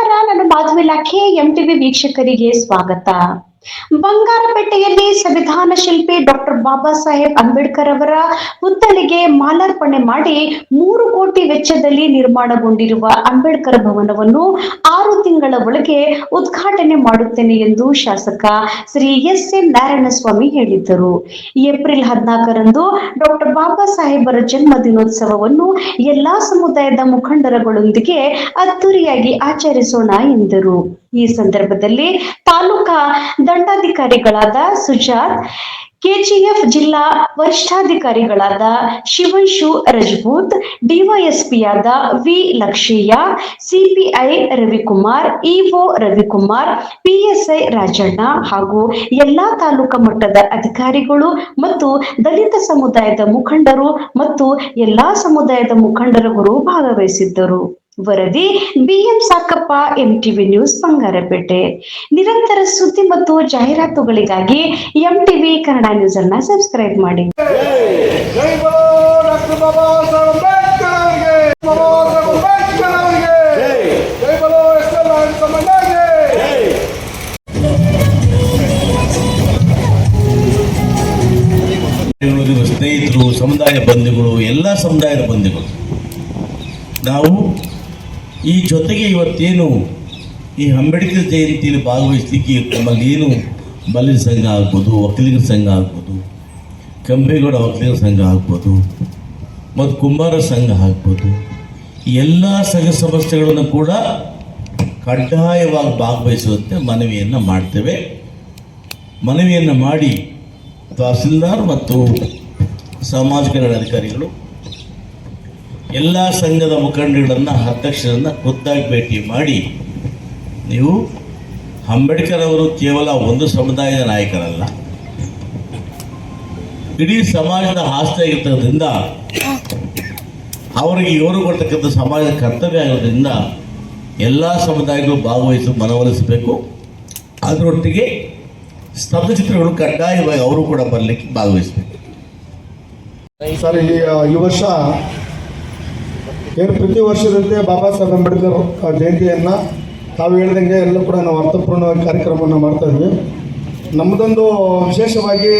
ನಮಸ್ಕಾರ. ನನ್ನ ಮಾಧವ ಇಲಾಖೆ ಎಂಟಿವಿ ವೀಕ್ಷಕರಿಗೆ ಸ್ವಾಗತ. ಬಂಗಾರಪೇಟೆಯಲ್ಲಿ ಸಂವಿಧಾನ ಶಿಲ್ಪಿ ಡಾಕ್ಟರ್ ಬಾಬಾ ಸಾಹೇಬ್ ಅಂಬೇಡ್ಕರ್ ಅವರ ಪುತ್ಥಳಿಗೆ ಮಾಲಾರ್ಪಣೆ ಮಾಡಿ 3 ಕೋಟಿ ವೆಚ್ಚದಲ್ಲಿ ನಿರ್ಮಾಣಗೊಂಡಿರುವ ಅಂಬೇಡ್ಕರ್ ಭವನವನ್ನು 6 ತಿಂಗಳ ಒಳಗೆ ಉದ್ಘಾಟನೆ ಮಾಡುತ್ತೇನೆ ಎಂದು ಶಾಸಕ ಶ್ರೀ ಎಸ್.ಎನ್. ನಾರಾಯಣಸ್ವಾಮಿ ಹೇಳಿದ್ದರು. ಏಪ್ರಿಲ್ 14ರಂದು ಡಾಕ್ಟರ್ ಬಾಬಾ ಸಾಹೇಬರ ಜನ್ಮ ದಿನೋತ್ಸವವನ್ನು ಎಲ್ಲಾ ಸಮುದಾಯದ ಮುಖಂಡರುಗಳೊಂದಿಗೆ ಅದ್ದೂರಿಯಾಗಿ ಆಚರಿಸೋಣ ಎಂದರು. ಈ ಸಂದರ್ಭದಲ್ಲಿ ತಾಲೂಕಾ ದಂಡಾಧಿಕಾರಿಗಳಾದ ಸುಜಾತ್, ಕೆಜಿಎಫ್ ಜಿಲ್ಲಾ ವರಿಷ್ಠಾಧಿಕಾರಿಗಳಾದ ಶಿವಂಶು ರಜಪೂತ್, ಡಿವೈಎಸ್ಪಿಯಾದ V Lakshayya, CPI Ravikumar, EO Ravikumar, PSI Rajanna ಹಾಗೂ ಎಲ್ಲಾ ತಾಲೂಕಾ ಮಟ್ಟದ ಅಧಿಕಾರಿಗಳು ಮತ್ತು ದಲಿತ ಸಮುದಾಯದ ಮುಖಂಡರು ಮತ್ತು ಎಲ್ಲಾ ಸಮುದಾಯದ ಮುಖಂಡರುಗಳು ಭಾಗವಹಿಸಿದ್ದರು. ವರದಿ ಬಿಎಂ ಸಾಕಪ್ಪ, ಎಂಟಿವಿ ನ್ಯೂಸ್, ಬಂಗಾರಪೇಟೆ. ನಿರಂತರ ಸುದ್ದಿ ಮತ್ತು ಜಾಹೀರಾತುಗಳಿಗಾಗಿ ಎಂಟಿವಿ ಕನ್ನಡ ನ್ಯೂಸ್ ಅನ್ನು ಸಬ್ಸ್ಕ್ರೈಬ್ ಮಾಡಿ. ಸ್ನೇಹಿತರು, ಸಮುದಾಯ ಬಂಧುಗಳು, ಎಲ್ಲ ಸಮುದಾಯದ ಬಂಧುಗಳು, ನಾವು ಈ ಜೊತೆಗೆ ಇವತ್ತೇನು ಈ ಅಂಬೇಡ್ಕರ್ ಜಯಂತಿಯಲ್ಲಿ ಭಾಗವಹಿಸಲಿಕ್ಕೆ ನಮ್ಮಲ್ಲಿ ಏನು ಬಲಿತ ಸಂಘ ಆಗ್ಬೋದು, ಒಕ್ಕಲಿಗರ ಸಂಘ ಆಗ್ಬೋದು, ಕೆಂಪೇಗೌಡ ಒಕ್ಕಲಿಗರ ಸಂಘ ಆಗ್ಬೋದು ಮತ್ತು ಕುಂಬಾರ ಸಂಘ ಆಗ್ಬೋದು, ಎಲ್ಲ ಸಂಘ ಸಂಸ್ಥೆಗಳನ್ನು ಕೂಡ ಕಡ್ಡಾಯವಾಗಿ ಭಾಗವಹಿಸುವಂತೆ ಮನವಿಯನ್ನು ಮಾಡ್ತೇವೆ. ಮನವಿಯನ್ನು ಮಾಡಿ ತಹಸೀಲ್ದಾರ್ ಮತ್ತು ಸಮಾಜ ಕಲ್ಯಾಣ ಅಧಿಕಾರಿಗಳು ಎಲ್ಲ ಸಂಘದ ಮುಖಂಡಗಳನ್ನು, ಅಧ್ಯಕ್ಷರನ್ನು ಖುದ್ದಾಗಿ ಭೇಟಿ ಮಾಡಿ, ನೀವು ಅಂಬೇಡ್ಕರ್ ಅವರು ಕೇವಲ ಒಂದು ಸಮುದಾಯದ ನಾಯಕರಲ್ಲ, ಇಡೀ ಸಮಾಜದ ಆಸ್ತಿ ಆಗಿರ್ತದ್ರಿಂದ ಅವರಿಗೆ ಇವರು ಕೊಡ್ತಕ್ಕಂಥ ಸಮಾಜದ ಕರ್ತವ್ಯ ಆಗಿರೋದ್ರಿಂದ ಎಲ್ಲ ಸಮುದಾಯಗಳು ಭಾಗವಹಿಸಿ ಮನವೊಲಿಸಬೇಕು. ಅದರೊಟ್ಟಿಗೆ ಸ್ತಬ್ಧಚಿತ್ರಗಳು ಕಡ್ಡಾಯವಾಗಿ ಅವರು ಕೂಡ ಬರಲಿಕ್ಕೆ ಭಾಗವಹಿಸಬೇಕು. ಸರ್, ಈ ವರ್ಷ ಏನು ಪ್ರತಿ ವರ್ಷದಂತೆ ಬಾಬಾ ಸಾಹೇಬ್ ಅಂಬೇಡ್ಕರ್ ಜಯಂತಿಯನ್ನು ತಾವು ಹೇಳಿದಂಗೆ ಎಲ್ಲ ಕೂಡ ನಾವು ಅರ್ಥಪೂರ್ಣವಾಗಿ ಕಾರ್ಯಕ್ರಮವನ್ನು ಮಾಡ್ತಾಯಿದ್ವಿ. ನಮ್ಮದೊಂದು ವಿಶೇಷವಾಗಿ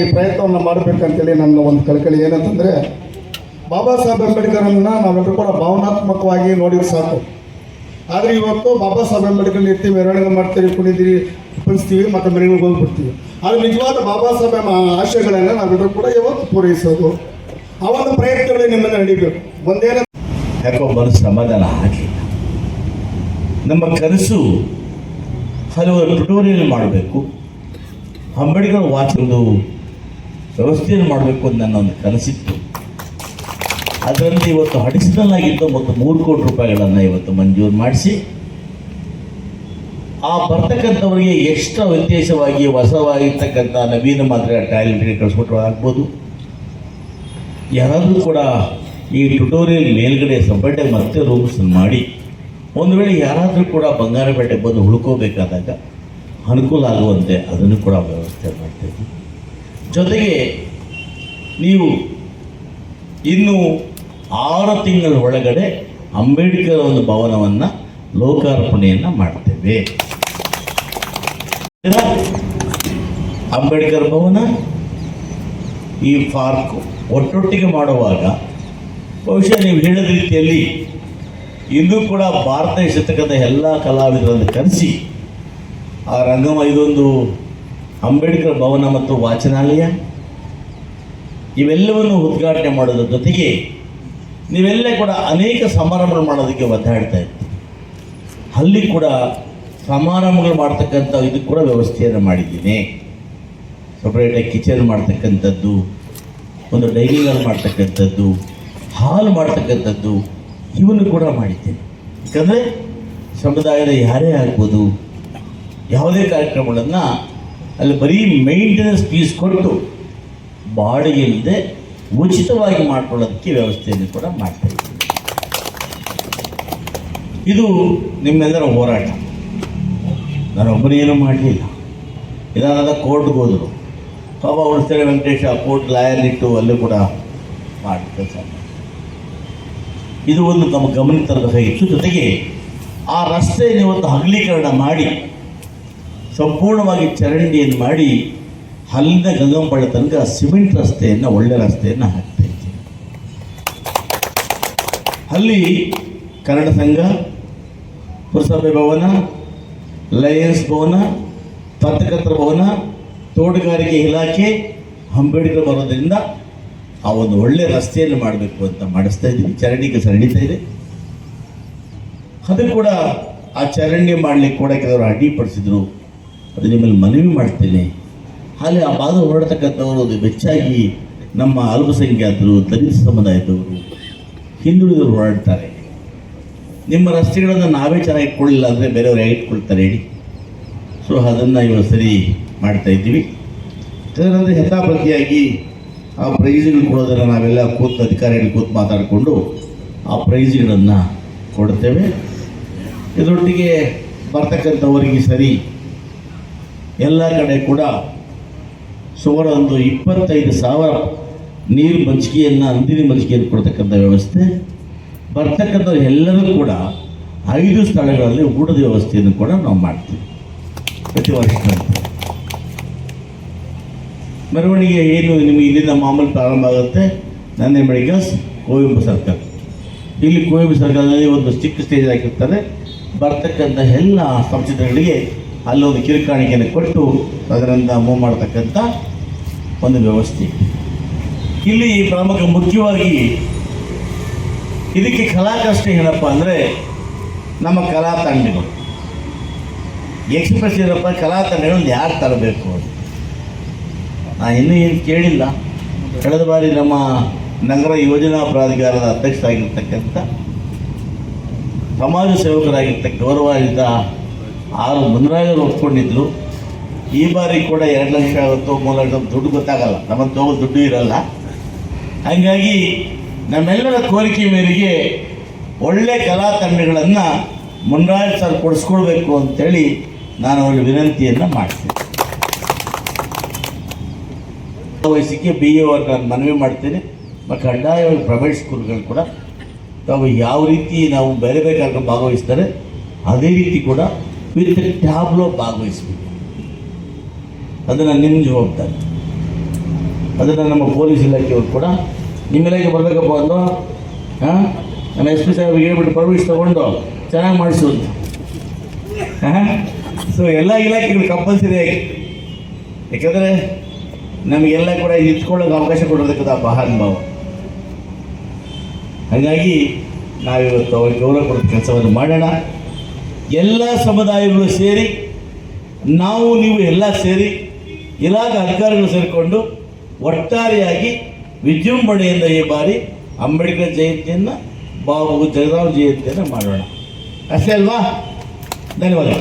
ಈ ಪ್ರಯತ್ನವನ್ನು ಮಾಡಬೇಕಂತೇಳಿ ನನ್ನ ಒಂದು ಕಳಕಳಿ ಏನಂತಂದರೆ, ಬಾಬಾ ಸಾಹೇಬ್ ಅಂಬೇಡ್ಕರನ್ನು ನಾವೆಲ್ಲರೂ ಕೂಡ ಭಾವನಾತ್ಮಕವಾಗಿ ನೋಡಿದ್ರೆ ಸಾಕು. ಆದರೆ ಇವತ್ತು ಬಾಬಾ ಸಾಹೇಬ್ ಅಂಬೇಡ್ಕರ್ ಇರ್ತೀವಿ, ಮೆರವಣಿಗೆ ಮಾಡ್ತೀವಿ, ಕುಣಿಸ್ತೀವಿ ಮತ್ತು ಮೆರವಣಿಗೆ ಹೋಗ್ಬಿಡ್ತೀವಿ. ಆದರೆ ನಿಜವಾದ ಬಾಬಾ ಸಾಹೇಬ್ ಆಶಯಗಳನ್ನು ನಾವೆಲ್ಲರೂ ಕೂಡ ಯಾವತ್ತು ಪೂರೈಸೋದು, ಆ ಒಂದು ಪ್ರಯತ್ನಗಳೇ ನಿಮ್ಮನ್ನು ನಡೀಬೇಕು. ಒಂದೇನ ಯಾಕೋ ಮನಸ್ಸು ಸಮಾಧಾನ ಆಗಲಿಲ್ಲ. ನಮ್ಮ ಕನಸು ಹಲವು ಟ್ಯುಟೋರಿಯಲ್ ಮಾಡಬೇಕು, ಅಂಬೇಡ್ಕರ್ ವಾಚ್ ಒಂದು ವ್ಯವಸ್ಥೆಯನ್ನು ಮಾಡಬೇಕು ಅಂತ ನನ್ನ ಒಂದು ಕನಸಿತ್ತು. ಅದರಲ್ಲಿ ಇವತ್ತು ಅಡಿಷನಲ್ ಆಗಿದ್ದು ಮತ್ತು 3 ಕೋಟಿ ರೂಪಾಯಿಗಳನ್ನು ಇವತ್ತು ಮಂಜೂರು ಮಾಡಿಸಿ, ಆ ಬರ್ತಕ್ಕಂಥವರಿಗೆ ಎಕ್ಸ್ಟ್ರಾ ವ್ಯತ್ಯಾಸವಾಗಿ ಹೊಸವಾಗಿರ್ತಕ್ಕಂಥ ನವೀನ ಮಾದರಿಯ ಟಾಯ್ಲೆಟ್ಗೆ ಕಳಿಸ್ಬಿಟ್ರು ಆಗ್ಬೋದು. ಯಾರಾದರೂ ಕೂಡ ಈ ಟ್ಯುಟೋರಿಯಲ್ ಮೇಲ್ಗಡೆ ಸಪರೇಟಾಗಿ ಮತ್ತೆ ರೂಮ್ಸ್ ಮಾಡಿ, ಒಂದು ವೇಳೆ ಯಾರಾದರೂ ಕೂಡ ಬಂಗಾರಪೇಟೆ ಬಂದು ಉಳ್ಕೋಬೇಕಾದಾಗ ಅನುಕೂಲ ಆಗುವಂತೆ ಅದನ್ನು ಕೂಡ ವ್ಯವಸ್ಥೆ ಮಾಡ್ತೀವಿ. ಜೊತೆಗೆ ನೀವು ಇನ್ನು 6 ತಿಂಗಳ ಒಳಗಡೆ ಅಂಬೇಡ್ಕರ್ ಒಂದು ಭವನವನ್ನು ಲೋಕಾರ್ಪಣೆಯನ್ನು ಮಾಡ್ತೇವೆ. ಅಂಬೇಡ್ಕರ್ ಭವನ, ಈ ಪಾರ್ಕ್ ಒಟ್ಟೊಟ್ಟಿಗೆ ಮಾಡುವಾಗ ಬಹುಶಃ ನೀವು ಹೇಳಿದ ರೀತಿಯಲ್ಲಿ ಇಂದು ಕೂಡ ಭಾರತ ದೇಶತಕ್ಕಂಥ ಎಲ್ಲ ಕಲಾವಿದರನ್ನು ಕರೆಸಿ ಆ ಇದೊಂದು ಅಂಬೇಡ್ಕರ್ ಭವನ ಮತ್ತು ವಾಚನಾಲಯ ಇವೆಲ್ಲವನ್ನು ಉದ್ಘಾಟನೆ ಮಾಡೋದ್ರ ಜೊತೆಗೆ ನೀವೆಲ್ಲ ಕೂಡ ಅನೇಕ ಸಮಾರಂಭಗಳು ಮಾಡೋದಕ್ಕೆ ಒದ್ದಾಡ್ತಾ ಇತ್ತು. ಅಲ್ಲಿ ಕೂಡ ಸಮಾರಂಭಗಳು ಮಾಡ್ತಕ್ಕಂಥ ಇದಕ್ಕೆ ಕೂಡ ವ್ಯವಸ್ಥೆಯನ್ನು ಮಾಡಿದ್ದೀನಿ. ಸಪ್ರೇಟಾಗಿ ಕಿಚನ್ ಮಾಡ್ತಕ್ಕಂಥದ್ದು, ಒಂದು ಡೈನಿಂಗ್ ಹಾಲ್ ಮಾಡ್ತಕ್ಕಂಥದ್ದು, ಹಾಲ್ ಮಾಡ್ತಕ್ಕಂಥದ್ದು, ಇವನ್ನು ಕೂಡ ಮಾಡಿದ್ದೇನೆ. ಯಾಕಂದರೆ ಸಮುದಾಯದ ಯಾರೇ ಆಗ್ಬೋದು, ಯಾವುದೇ ಕಾರ್ಯಕ್ರಮಗಳನ್ನು ಅಲ್ಲಿ ಬರೀ ಮೇಂಟೆನೆನ್ಸ್ ಫೀಸ್ ಕೊಟ್ಟು ಬಾಡಿಗೆ ಇಲ್ಲದೆ ಉಚಿತವಾಗಿ ಮಾಡ್ಕೊಳ್ಳೋದಕ್ಕೆ ವ್ಯವಸ್ಥೆಯನ್ನು ಕೂಡ ಮಾಡ್ತಾ ಇದ್ದೀನಿ. ಇದು ನಿಮ್ಮೆಲ್ಲರ ಹೋರಾಟ. ನಾನೊಬ್ಬನೇನೂ ಮಾಡಲಿಲ್ಲ. ಇದಾದ ಕೋರ್ಟ್ಗೆ ಹೋದರು, ಪಾಪ ಉಳಿಸ್ತೇನೆ ವೆಂಕಟೇಶ ಕೋರ್ಟ್ ಲಾಯರ್ನಿಟ್ಟು ಅಲ್ಲೂ ಕೂಡ ಮಾಡಿ ಕೆಲಸ. ಇದು ಒಂದು ನಮ್ಮ ಗಮನಕ್ಕೆ ತರಬೇಕಾಗಿತ್ತು. ಜೊತೆಗೆ ಆ ರಸ್ತೆಯನ್ನು ಇವತ್ತು ಅಗಲೀಕರಣ ಮಾಡಿ ಸಂಪೂರ್ಣವಾಗಿ ಚರಂಡಿಯನ್ನು ಮಾಡಿ ಅಲ್ಲಿಂದ ಗಂಗಂಪಾಳ್ಯ ತನಕ ಸಿಮೆಂಟ್ ರಸ್ತೆಯನ್ನು, ಒಳ್ಳೆ ರಸ್ತೆಯನ್ನು ಹಾಕ್ತಾ ಇದ್ದೀವಿ. ಅಲ್ಲಿ ಕನ್ನಡ ಸಂಘ, ಪುರಸಭೆ ಭವನ, ಲಯನ್ಸ್ ಭವನ, ಪತ್ರಕರ್ತರ ಭವನ, ತೋಟಗಾರಿಕೆ ಇಲಾಖೆ, ಅಂಬೇಡ್ಕರ್ ಬರೋದ್ರಿಂದ ಆ ಒಂದು ಒಳ್ಳೆ ರಸ್ತೆಯನ್ನು ಮಾಡಬೇಕು ಅಂತ ಮಾಡಿಸ್ತಾ ಇದ್ದೀವಿ. ಚರಂಡಿಗೆ ಸರಣಿತಾ ಇದೆ. ಅದು ಕೂಡ ಆ ಚರಂಡಿ ಮಾಡಲಿಕ್ಕೆ ಕೂಡ ಕೆಲವರು ಅಡ್ಡಿಪಡಿಸಿದ್ರು. ಅದು ನಿಮ್ಮಲ್ಲಿ ಮನವಿ ಮಾಡ್ತೇನೆ. ಅಲ್ಲಿ ಆ ಭಾಗ ಹೊರಡ್ತಕ್ಕಂಥವರು ಅದು ಹೆಚ್ಚಾಗಿ ನಮ್ಮ ಅಲ್ಪಸಂಖ್ಯಾತರು, ದಲಿತ ಸಮುದಾಯದವರು, ಹಿಂದುಳಿದವರು ಹೊರಡ್ತಾರೆ. ನಿಮ್ಮ ರಸ್ತೆಗಳನ್ನು ನಾವೇ ಚೆನ್ನಾಗಿ ಇಟ್ಕೊಳ್ಳಿಲ್ಲ ಅಂದರೆ ಬೇರೆಯವರು ಹೇಗೆ ಇಟ್ಕೊಳ್ತಾರೆ ಹೇಳಿ? ಸೊ ಅದನ್ನು ಇವತ್ತು ಸರಿ ಮಾಡ್ತಾ ಇದ್ದೀವಿ. ಅದರಂದರೆ ಯಥಾಪ್ರತಿಯಾಗಿ ಆ ಪ್ರೈಸ್ಗಳು ಕೊಡೋದನ್ನು ನಾವೆಲ್ಲ ಕೂತು ಅಧಿಕಾರಿಗಳು ಕೂತು ಮಾತಾಡಿಕೊಂಡು ಆ ಪ್ರೈಸ್ಗಳನ್ನು ಕೊಡ್ತೇವೆ. ಇದರೊಟ್ಟಿಗೆ ಬರ್ತಕ್ಕಂಥವರಿಗೆ ಸರಿ ಎಲ್ಲ ಕಡೆ ಕೂಡ ಸುಮಾರು ಒಂದು 25,000 ನೀರು ಮಜ್ಜಿಗೆಯನ್ನು, ಅಂದಿನ ಮಜ್ಜಿಗೆಯನ್ನು ಕೊಡ್ತಕ್ಕಂಥ ವ್ಯವಸ್ಥೆ. ಬರ್ತಕ್ಕಂಥವ್ರು ಎಲ್ಲರೂ ಕೂಡ 5 ಸ್ಥಳಗಳಲ್ಲಿ ಊಟದ ವ್ಯವಸ್ಥೆಯನ್ನು ಕೂಡ ನಾವು ಮಾಡ್ತೀವಿ ಪ್ರತಿ ವರ್ಷ. ಮೆರವಣಿಗೆ ಏನು ನಿಮಗೆ ಇಲ್ಲಿಂದ ಮಾಮೂಲು ಪ್ರಾರಂಭ ಆಗುತ್ತೆ. ನಂದೇ ಮೆಡಿಕಲ್ಸ್, ಕುವೆಂಪು ಸರ್ಕಲ್. ಇಲ್ಲಿ ಕುವೆಂಪು ಸರ್ಕಲ್ನಲ್ಲಿ ಒಂದು ಚಿಕ್ಕ ಸ್ಟೇಜ್ ಹಾಕಿರ್ತಾರೆ. ಬರ್ತಕ್ಕಂಥ ಎಲ್ಲ ಸಂಸ್ಥೆಗಳಿಗೆ ಅಲ್ಲೊಂದು ಕಿರುಕಾಣಿಕೆಯನ್ನು ಕೊಟ್ಟು ಅದರಿಂದ ಮೂವ್ ಮಾಡ್ತಕ್ಕಂಥ ಒಂದು ವ್ಯವಸ್ಥೆ. ಇಲ್ಲಿ ಮುಖ್ಯವಾಗಿ ಇದಕ್ಕೆ ಕಲಾಕಷ್ಟ ಏನಪ್ಪ ಅಂದರೆ ನಮ್ಮ ಕಲಾ ತಂಡಗಳು. ಎಕ್ಸ್ಪ್ರೆಸ್ ಏನಪ್ಪ, ಕಲಾ ತಂಡಗಳನ್ನು ಯಾರು ತರಬೇಕು ಅಂತ ನಾನು ಇನ್ನೂ ಏನು ಕೇಳಿಲ್ಲ. ಕಳೆದ ಬಾರಿ ನಮ್ಮ ನಗರ ಯೋಜನಾ ಪ್ರಾಧಿಕಾರದ ಅಧ್ಯಕ್ಷರಾಗಿರ್ತಕ್ಕಂಥ ಸಮಾಜ ಸೇವಕರಾಗಿರ್ತಕ್ಕ ಗೌರವಾನ್ವಿತ ಆರ್ ಮುನ್ರಾಜರು ಒಪ್ಕೊಂಡಿದ್ರು. ಈ ಬಾರಿ ಕೂಡ 2 ಲಕ್ಷ ಆಗುತ್ತೋ 3 ಲಕ್ಷ ದುಡ್ಡು ಗೊತ್ತಾಗಲ್ಲ, ನಮ್ಮನ್ನು ತಗೋ ದುಡ್ಡು ಇರಲ್ಲ. ಹಾಗಾಗಿ ನಮ್ಮೆಲ್ಲರ ಕೋರಿಕೆ ಮೇರೆಗೆ ಒಳ್ಳೆ ಕಲಾ ತಂಡಗಳನ್ನು ಮುನ್ರಾಜ್ ಸರ್ ಕೊಡಿಸ್ಕೊಳ್ಬೇಕು ಅಂತೇಳಿ ನಾನು ಅವರಿಗೆ ವಿನಂತಿಯನ್ನು ಮಾಡ್ತೀನಿ. ವಯಸ್ಸಿಗೆ BA ಅವ್ರಿಗೆ ನಾನು ಮನವಿ ಮಾಡ್ತೀನಿ. ಮತ್ತು ಕಡ್ಡಾಯವಾಗಿ ಪ್ರೈವೇಟ್ ಸ್ಕೂಲ್ಗಳು ಕೂಡ ತಾವು ಯಾವ ರೀತಿ ನಾವು ಬೇರೆ ಬೇರೆ ಕಾರ್ಯಕ್ರಮ ಭಾಗವಹಿಸ್ತಾರೆ ಅದೇ ರೀತಿ ಕೂಡ ವಿತ್ ಟ್ಯಾಬ್ಲೋ ಭಾಗವಹಿಸಬೇಕು. ಅದನ್ನು ನಿಮ್ಮ ಜವಾಬ್ದಾರಿ. ಅದನ್ನು ನಮ್ಮ ಪೊಲೀಸ್ ಇಲಾಖೆಯವರು ಕೂಡ ನಿಮ್ಮ ಇಲಾಖೆ ಬರಬೇಕಪ್ಪ ಅಂದು ನಮ್ಮ SP ಸಾಹೇಬ್ರಿಗೆ ಹೇಳ್ಬಿಟ್ಟು ಪರ್ಮಿಷನ್ ತೊಗೊಂಡು ಚೆನ್ನಾಗಿ ಮಾಡಿಸು ಅಂತ. ಸೊ ಎಲ್ಲ ಇಲಾಖೆಗಳು ಕಂಪಲ್ಸರಿ ಆಗಿ, ಯಾಕೆಂದರೆ ನಮಗೆಲ್ಲ ಕೂಡ ನಿಂತ್ಕೊಳ್ಳೋಕೆ ಅವಕಾಶ ಕೊಡೋದಕ್ಕೆ ಮಹಾನುಭಾವ. ಹಾಗಾಗಿ ನಾವಿವತ್ತು ಅವ್ರಿಗೆ ಗೌರವ ಕೊಡೋ ಕೆಲಸವನ್ನು ಮಾಡೋಣ. ಎಲ್ಲ ಸಮುದಾಯಗಳು ಸೇರಿ, ನಾವು ನೀವು ಎಲ್ಲ ಸೇರಿ, ಇಲಾಖೆ ಅಧಿಕಾರಿಗಳು ಸೇರಿಕೊಂಡು ಒಟ್ಟಾರೆಯಾಗಿ ವಿಜೃಂಭಣೆಯಿಂದ ಈ ಬಾರಿ ಅಂಬೇಡ್ಕರ್ ಜಯಂತಿಯನ್ನು, ಬಾಬು ಜಗದಾವ್ ಜಯಂತಿಯನ್ನು ಮಾಡೋಣ. ಅಷ್ಟೇ ಅಲ್ವಾ? ಧನ್ಯವಾದ.